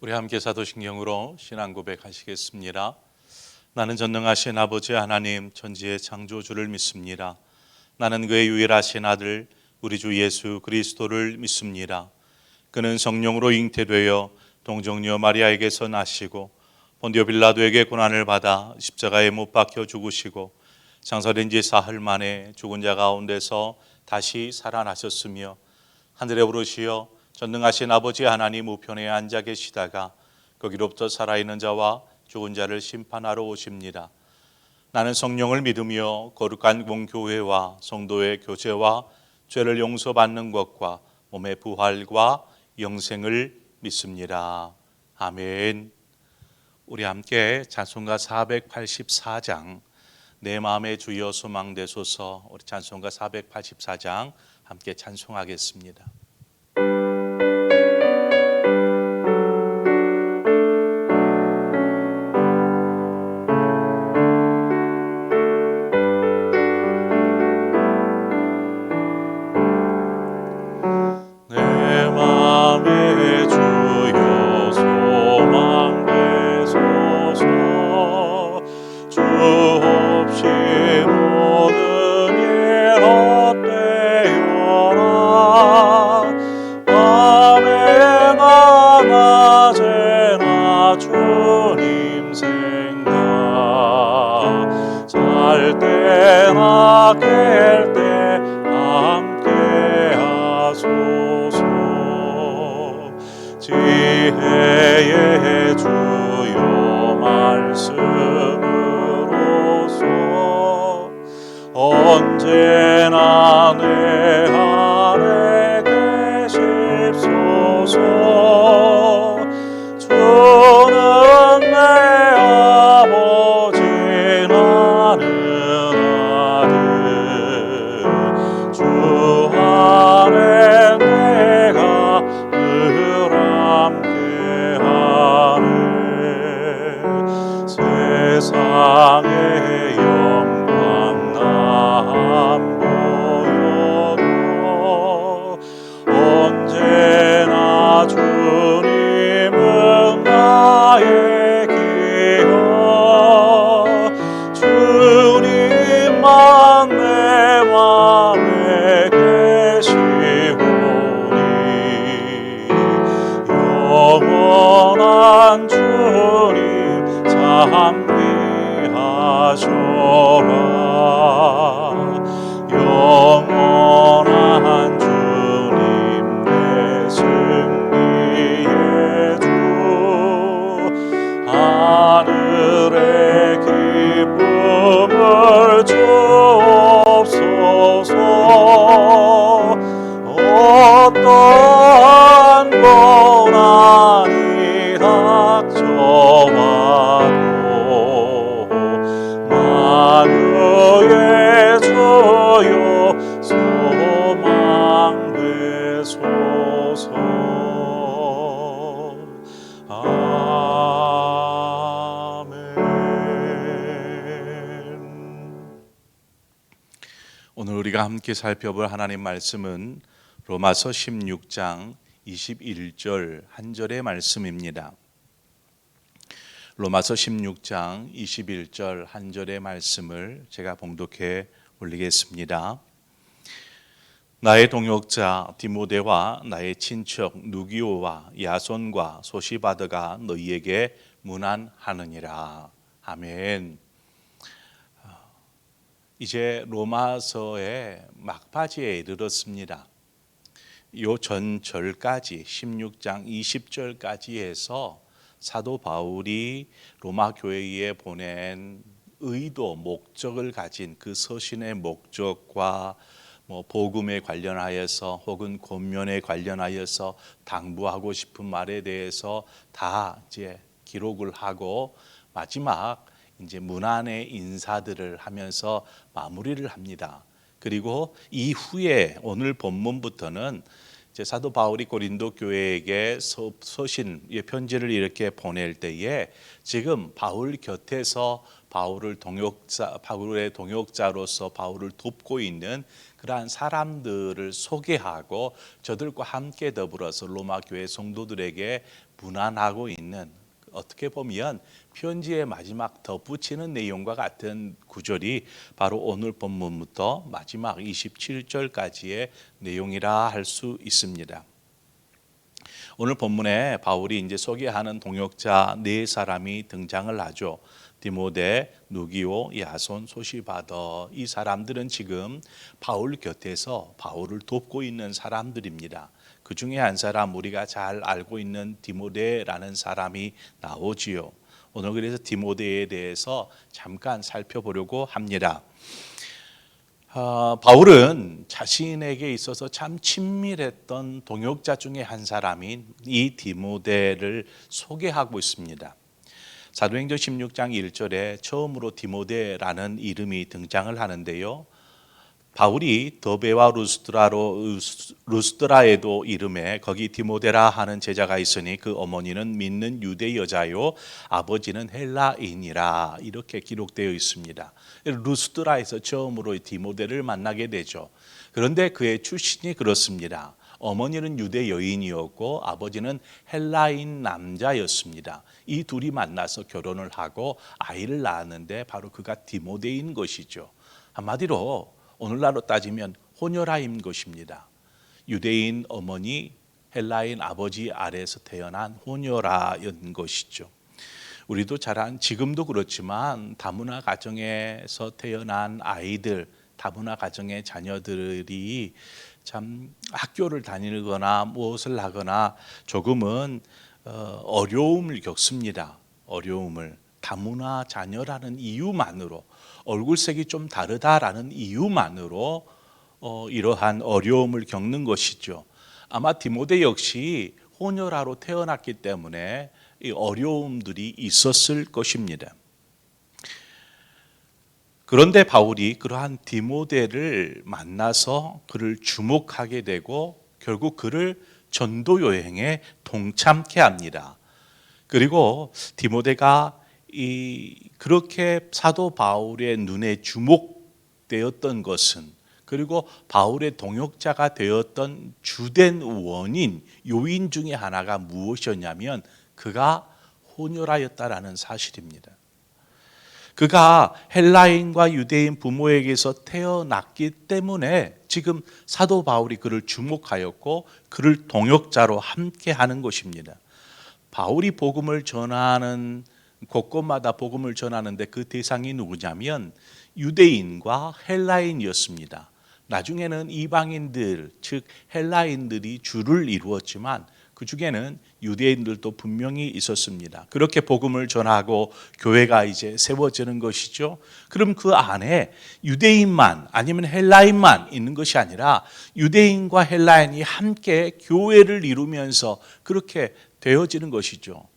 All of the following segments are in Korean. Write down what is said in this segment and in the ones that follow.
우리 함께 사도신경으로 신앙 고백하시겠습니다. 나는 전능하신 아버지 하나님 천지의 창조주를 믿습니다. 나는 그의 유일하신 아들 우리 주 예수 그리스도를 믿습니다. 그는 성령으로 잉태되어 동정녀 마리아에게서 나시고 본디오 빌라도에게 고난을 받아 십자가에 못 박혀 죽으시고 장사된 지 사흘 만에 죽은 자 가운데서 다시 살아나셨으며 하늘에 오르시어 전능하신 아버지 하나님 우편에 앉아 계시다가 거기로부터 살아있는 자와 죽은 자를 심판하러 오십니다. 나는 성령을 믿으며 거룩한 공교회와 성도의 교제와 죄를 용서받는 것과 몸의 부활과 영생을 믿습니다. 아멘. 우리 함께 찬송가 484장 내 마음의 주여 소망되소서, 우리 찬송가 484장 함께 찬송하겠습니다. 지혜의 주요 말씀으로써 언제나 내 안에 계십소서. 주는 내 아버지 나는 아들, 주 안에 내가 늘 함께하네. 세상의 영광 나 안 보여도 언제나 주님은 나의 기여. 주님만 내 맘에 계시오니 영원한 주님 참귀하셔라. 영원한 주님 내 승리의 주, 하늘의 기쁨을 주옵소서. 어떠한 고난이 닥쳐와도 만유의 주여 소망되소서. 아멘. 오늘 우리가 함께 살펴볼 하나님 말씀은 로마서 16장 21절 한 절의 말씀입니다. 로마서 16장 21절 한 절의 말씀을 제가 봉독해 올리겠습니다. 나의 동역자 디모데와 나의 친척 누기오와 야손과 소시바드가 너희에게 문안하느니라. 아멘. 이제 로마서의 막바지에 이르렀습니다. 요 전절까지 16장 20절까지 해서 사도 바울이 로마 교회에 보낸 의도, 목적을 가진 그 서신의 목적과 복음에 관련하여서 혹은 권면에 관련하여서 당부하고 싶은 말에 대해서 다 이제 기록을 하고 마지막 이제 문안의 인사들을 하면서 마무리를 합니다. 그리고 이후에 오늘 본문부터는 이제 사도 바울이 고린도 교회에게 서신 편지를 이렇게 보낼 때에 지금 바울 곁에서 바울의 동역자로서 바울을 돕고 있는 그러한 사람들을 소개하고 저들과 함께 더불어서 로마 교회 성도들에게 문안하고 있는, 어떻게 보면 편지의 마지막 덧붙이는 내용과 같은 구절이 바로 오늘 본문부터 마지막 27절까지의 내용이라 할 수 있습니다. 오늘 본문에 바울이 이제 소개하는 동역자 네 사람이 등장을 하죠. 디모데, 누기오, 야손, 소시바더. 이 사람들은 지금 바울 곁에서 바울을 돕고 있는 사람들입니다. 그 중에 한 사람, 우리가 잘 알고 있는 디모데라는 사람이 나오지요. 오늘 그래서 디모데에 대해서 잠깐 살펴보려고 합니다. 바울은 자신에게 있어서 참 친밀했던 동역자 중에 한 사람인 이 디모데를 소개하고 있습니다. 사도행전 16장 1절에 처음으로 디모데라는 이름이 등장을 하는데요. 바울이 더베와 루스드라에도 이름에 거기 디모데라 하는 제자가 있으니 그 어머니는 믿는 유대 여자요 아버지는 헬라인이라 이렇게 기록되어 있습니다. 루스드라에서 처음으로 디모데를 만나게 되죠. 그런데 그의 출신이 그렇습니다. 어머니는 유대 여인이었고 아버지는 헬라인 남자였습니다. 이 둘이 만나서 결혼을 하고 아이를 낳았는데 바로 그가 디모데인 것이죠. 한마디로 오늘날로 따지면 혼혈아인 것입니다. 유대인 어머니, 헬라인 아버지 아래에서 태어난 혼혈아인 것이죠. 우리도 지금도 그렇지만 다문화 가정에서 태어난 아이들, 다문화 가정의 자녀들이 참 학교를 다니거나 무엇을 하거나 조금은 어려움을 겪습니다. 어려움을. 다문화 자녀라는 이유만으로, 얼굴색이 좀 다르다라는 이유만으로 이러한 어려움을 겪는 것이죠. 아마 디모데 역시 혼혈아로 태어났기 때문에 이 어려움들이 있었을 것입니다. 그런데 바울이 그러한 디모데를 만나서 그를 주목하게 되고 결국 그를 전도 여행에 동참케 합니다. 그리고 디모데가 그렇게 사도 바울의 눈에 주목되었던 것은, 그리고 바울의 동역자가 되었던 주된 원인, 요인 중에 하나가 무엇이었냐면 그가 혼혈아였다라는 사실입니다. 그가 헬라인과 유대인 부모에게서 태어났기 때문에 지금 사도 바울이 그를 주목하였고 그를 동역자로 함께 하는 것입니다. 바울이 복음을 전하는 곳곳마다 복음을 전하는데 그 대상이 누구냐면 유대인과 헬라인이었습니다. 나중에는 이방인들, 즉 헬라인들이 주를 이루었지만 그 중에는 유대인들도 분명히 있었습니다. 그렇게 복음을 전하고 교회가 이제 세워지는 것이죠. 그럼 그 안에 유대인만 아니면 헬라인만 있는 것이 아니라 유대인과 헬라인이 함께 교회를 이루면서 그렇게 되어지는 것이죠.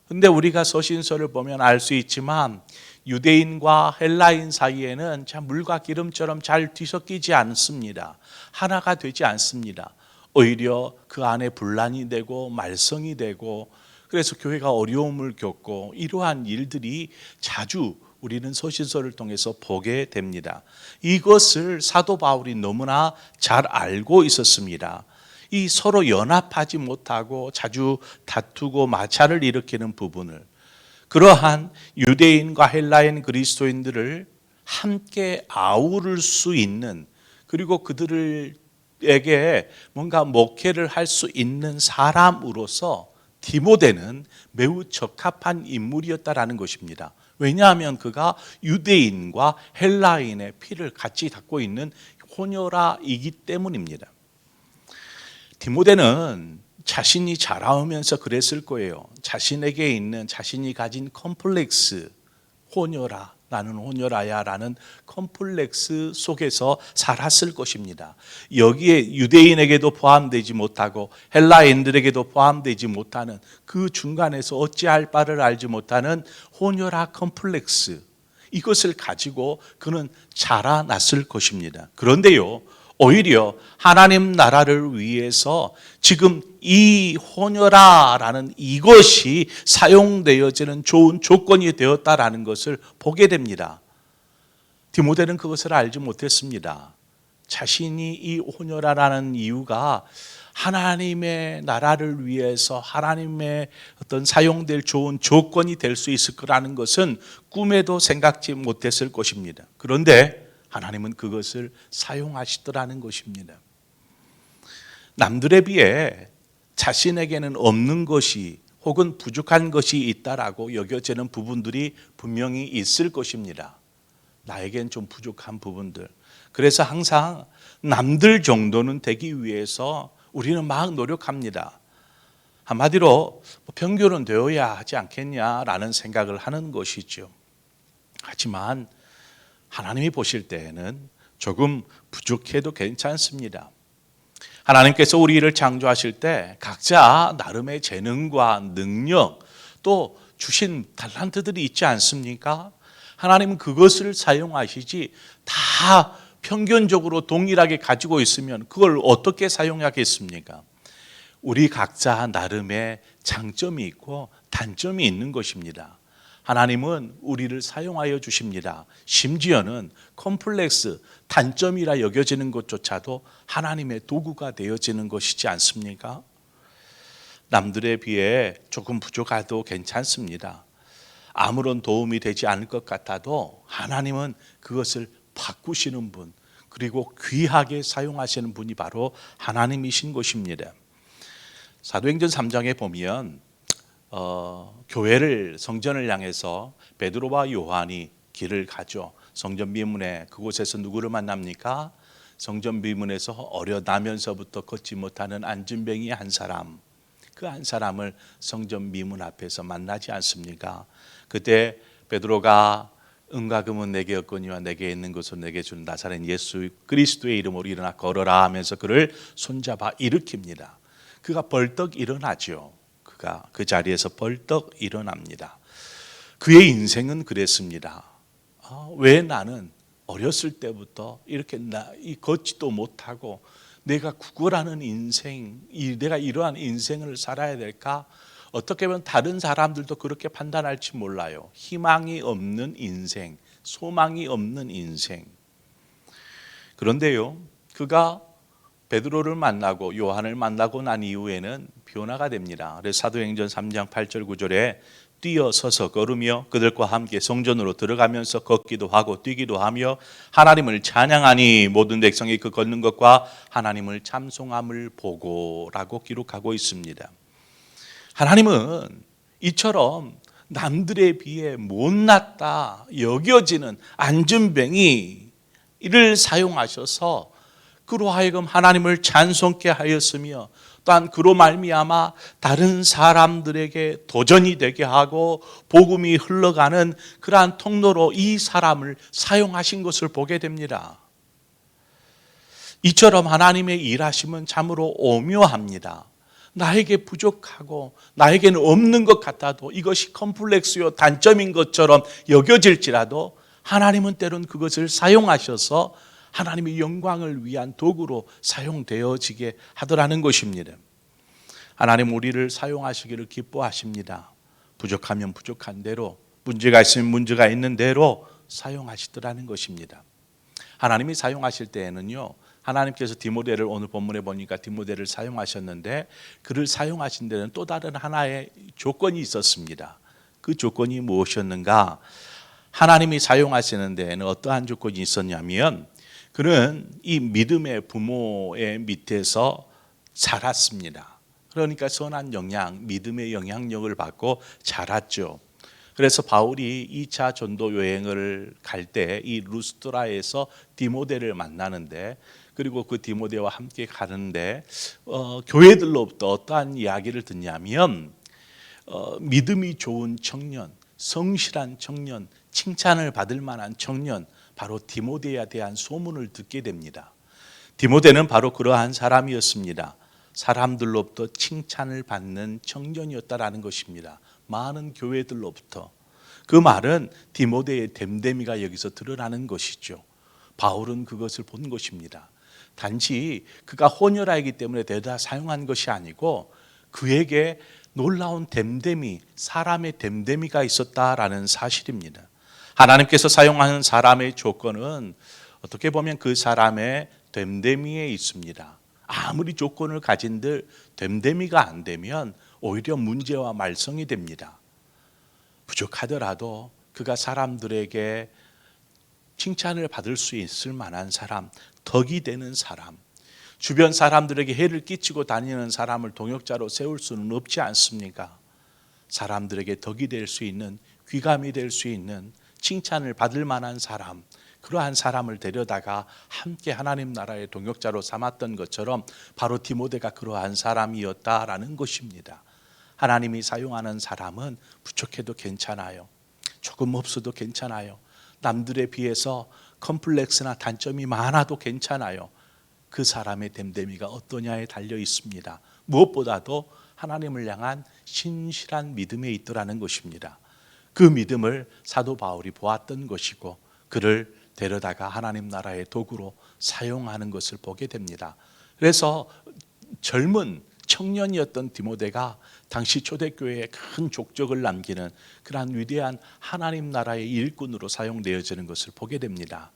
근데 우리가 서신서를 보면 알 수 있지만 유대인과 헬라인 사이에는 참 물과 기름처럼 잘 뒤섞이지 않습니다. 하나가 되지 않습니다. 오히려 그 안에 분란이 되고 말썽이 되고 그래서 교회가 어려움을 겪고 이러한 일들이 자주 우리는 서신서를 통해서 보게 됩니다. 이것을 사도 바울이 너무나 잘 알고 있었습니다. 이 서로 연합하지 못하고 자주 다투고 마찰을 일으키는 부분을, 그러한 유대인과 헬라인 그리스도인들을 함께 아우를 수 있는, 그리고 그들에게 뭔가 목회를 할 수 있는 사람으로서 디모데는 매우 적합한 인물이었다라는 것입니다. 왜냐하면 그가 유대인과 헬라인의 피를 같이 갖고 있는 혼혈아이기 때문입니다. 디모데는 자신이 자라오면서 그랬을 거예요. 자신에게 있는 자신이 가진 컴플렉스, 혼혈아, 나는 혼혈아야 라는 컴플렉스 속에서 살았을 것입니다. 여기에 유대인에게도 포함되지 못하고 헬라인들에게도 포함되지 못하는 그 중간에서 어찌할 바를 알지 못하는 혼혈아 컴플렉스, 이것을 가지고 그는 자라났을 것입니다. 그런데요, 오히려 하나님 나라를 위해서 지금 이 혼혈아라는 이것이 사용되어지는 좋은 조건이 되었다라는 것을 보게 됩니다. 디모데는 그것을 알지 못했습니다. 자신이 이 혼혈아라는 이유가 하나님의 나라를 위해서 하나님의 어떤 사용될 좋은 조건이 될 수 있을 거라는 것은 꿈에도 생각지 못했을 것입니다. 그런데 하나님은 그것을 사용하시더라는 것입니다. 남들에 비해 자신에게는 없는 것이 혹은 부족한 것이 있다라고 여겨지는 부분들이 분명히 있을 것입니다. 나에겐 좀 부족한 부분들. 그래서 항상 남들 정도는 되기 위해서 우리는 막 노력합니다. 한마디로 평균은 되어야 하지 않겠냐라는 생각을 하는 것이죠. 하지만 하나님이 보실 때에는 조금 부족해도 괜찮습니다. 하나님께서 우리를 창조하실 때 각자 나름의 재능과 능력 또 주신 달란트들이 있지 않습니까? 하나님은 그것을 사용하시지 다 평균적으로 동일하게 가지고 있으면 그걸 어떻게 사용하겠습니까? 우리 각자 나름의 장점이 있고 단점이 있는 것입니다. 하나님은 우리를 사용하여 주십니다. 심지어는 컴플렉스, 단점이라 여겨지는 것조차도 하나님의 도구가 되어지는 것이지 않습니까? 남들에 비해 조금 부족해도 괜찮습니다. 아무런 도움이 되지 않을 것 같아도 하나님은 그것을 바꾸시는 분, 그리고 귀하게 사용하시는 분이 바로 하나님이신 것입니다. 사도행전 3장에 보면 교회를 성전을 향해서 베드로와 요한이 길을 가죠. 성전 비문에 그곳에서 누구를 만납니까? 성전 비문에서 어려나면서부터 걷지 못하는 안진뱅이 한 사람, 그 한 사람을 성전 비문 앞에서 만나지 않습니까? 그때 베드로가 은과 금은 내게 없거니와 내게 있는 것을 내게 준 나사렛 예수 그리스도의 이름으로 일어나 걸어라 하면서 그를 손잡아 일으킵니다. 그가 벌떡 일어나죠. 그가 그 자리에서 벌떡 일어납니다. 그의 인생은 그랬습니다. 왜 나는 어렸을 때부터 이렇게 걷지도 못하고 내가 구걸하는 인생, 내가 이러한 인생을 살아야 될까? 어떻게 보면 다른 사람들도 그렇게 판단할지 몰라요. 희망이 없는 인생, 소망이 없는 인생. 그런데요, 그가 베드로를 만나고 요한을 만나고 난 이후에는 변화가 됩니다. 그래서 사도행전 3장 8절 9절에 뛰어서서 걸으며 그들과 함께 성전으로 들어가면서 걷기도 하고 뛰기도 하며 하나님을 찬양하니 모든 백성이 그 걷는 것과 하나님을 찬송함을 보고라고 기록하고 있습니다. 하나님은 이처럼 남들에 비해 못났다 여겨지는 안진뱅이를 사용하셔서 그로 하여금 하나님을 찬송케 하였으며 또한 그로 말미암아 다른 사람들에게 도전이 되게 하고 복음이 흘러가는 그러한 통로로 이 사람을 사용하신 것을 보게 됩니다. 이처럼 하나님의 일하심은 참으로 오묘합니다. 나에게 부족하고 나에게는 없는 것 같아도 이것이 컴플렉스요 단점인 것처럼 여겨질지라도 하나님은 때론 그것을 사용하셔서 하나님의 영광을 위한 도구로 사용되어지게 하더라는 것입니다. 하나님 우리를 사용하시기를 기뻐하십니다. 부족하면 부족한 대로, 문제가 있으면 문제가 있는 대로 사용하시더라는 것입니다. 하나님이 사용하실 때에는요, 하나님께서 디모데를 오늘 본문에 보니까 디모데를 사용하셨는데 그를 사용하신 데는 또 다른 하나의 조건이 있었습니다. 그 조건이 무엇이었는가? 하나님이 사용하시는 데에는 어떠한 조건이 있었냐면 그는 이 믿음의 부모의 밑에서 자랐습니다. 그러니까 선한 영향, 믿음의 영향력을 받고 자랐죠. 그래서 바울이 2차 전도 여행을 갈 때 이 루스드라에서 디모데를 만나는데 그리고 그 디모데와 함께 가는데 교회들로부터 어떠한 이야기를 듣냐면 믿음이 좋은 청년, 성실한 청년, 칭찬을 받을 만한 청년, 바로 디모데에 대한 소문을 듣게 됩니다. 디모데는 바로 그러한 사람이었습니다. 사람들로부터 칭찬을 받는 청년이었다라는 것입니다. 많은 교회들로부터. 그 말은 디모데의 됨됨이가 여기서 드러나는 것이죠. 바울은 그것을 본 것입니다. 단지 그가 혼혈아이기 때문에 대다 사용한 것이 아니고 그에게 놀라운 됨됨이, 사람의 됨됨이가 있었다라는 사실입니다. 하나님께서 사용하는 사람의 조건은 어떻게 보면 그 사람의 됨됨이에 있습니다. 아무리 조건을 가진들 됨됨이가 안 되면 오히려 문제와 말썽이 됩니다. 부족하더라도 그가 사람들에게 칭찬을 받을 수 있을 만한 사람, 덕이 되는 사람, 주변 사람들에게 해를 끼치고 다니는 사람을 동역자로 세울 수는 없지 않습니까? 사람들에게 덕이 될 수 있는, 귀감이 될 수 있는, 칭찬을 받을 만한 사람, 그러한 사람을 데려다가 함께 하나님 나라의 동역자로 삼았던 것처럼 바로 디모데가 그러한 사람이었다라는 것입니다. 하나님이 사용하는 사람은 부족해도 괜찮아요. 조금 없어도 괜찮아요. 남들에 비해서 컴플렉스나 단점이 많아도 괜찮아요. 그 사람의 됨됨이가 어떠냐에 달려 있습니다. 무엇보다도 하나님을 향한 신실한 믿음에 있더라는 것입니다. 그 믿음을 사도 바울이 보았던 것이고 그를 데려다가 하나님 나라의 도구로 사용하는 것을 보게 됩니다. 그래서 젊은 청년이었던 디모데가 당시 초대교회에 큰 족적을 남기는 그러한 위대한 하나님 나라의 일꾼으로 사용되어지는 것을 보게 됩니다.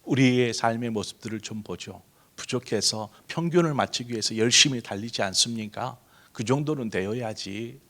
우리의 삶의 모습들을 좀 보죠. 부족해서 평균을 맞추기 위해서 열심히 달리지 않습니까? 그 정도는 되어야지.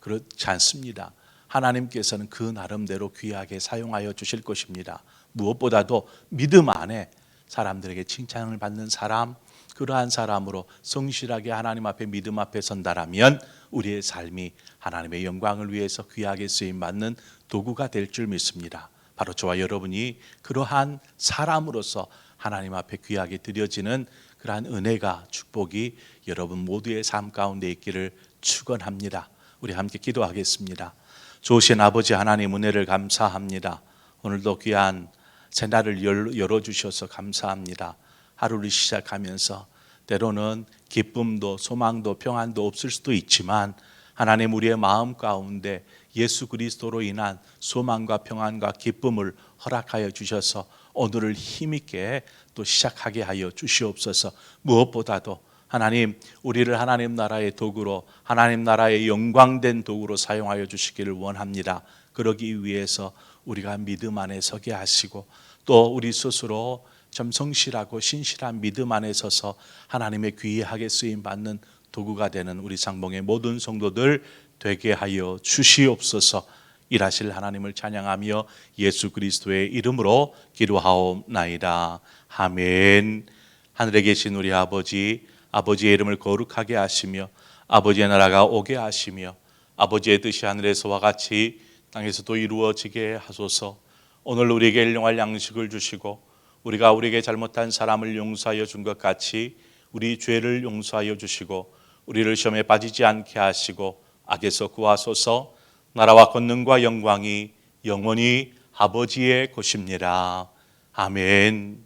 그렇지 않습니다. 하나님께서는 그 나름대로 귀하게 사용하여 주실 것입니다. 무엇보다도 믿음 안에 사람들에게 칭찬을 받는 사람, 그러한 사람으로 성실하게 하나님 앞에 믿음 앞에 선다라면 우리의 삶이 하나님의 영광을 위해서 귀하게 쓰임받는 도구가 될 줄 믿습니다. 바로 저와 여러분이 그러한 사람으로서 하나님 앞에 귀하게 드려지는 그러한 은혜가, 축복이 여러분 모두의 삶 가운데 있기를 축원합니다. 우리 함께 기도하겠습니다. 좋으신 아버지 하나님, 은혜를 감사합니다. 오늘도 귀한 새날을 열어주셔서 감사합니다. 하루를 시작하면서 때로는 기쁨도 소망도 평안도 없을 수도 있지만 하나님, 우리의 마음 가운데 예수 그리스도로 인한 소망과 평안과 기쁨을 허락하여 주셔서 오늘을 힘있게 또 시작하게 하여 주시옵소서. 무엇보다도 하나님, 우리를 하나님 나라의 도구로, 하나님 나라의 영광된 도구로 사용하여 주시기를 원합니다. 그러기 위해서 우리가 믿음 안에 서게 하시고 또 우리 스스로 참 성실하고 신실한 믿음 안에 서서 하나님의 귀하게 쓰임받는 도구가 되는 우리 상봉의 모든 성도들 되게 하여 주시옵소서. 일하실 하나님을 찬양하며 예수 그리스도의 이름으로 기도하옵나이다. 아멘. 하늘에 계신 우리 아버지, 아버지의 이름을 거룩하게 하시며 아버지의 나라가 오게 하시며 아버지의 뜻이 하늘에서와 같이 땅에서도 이루어지게 하소서. 오늘 우리에게 일용할 양식을 주시고 우리가 우리에게 잘못한 사람을 용서하여 준 것 같이 우리 죄를 용서하여 주시고 우리를 시험에 빠지지 않게 하시고 악에서 구하소서. 나라와 권능과 영광이 영원히 아버지의 것입니다. 아멘.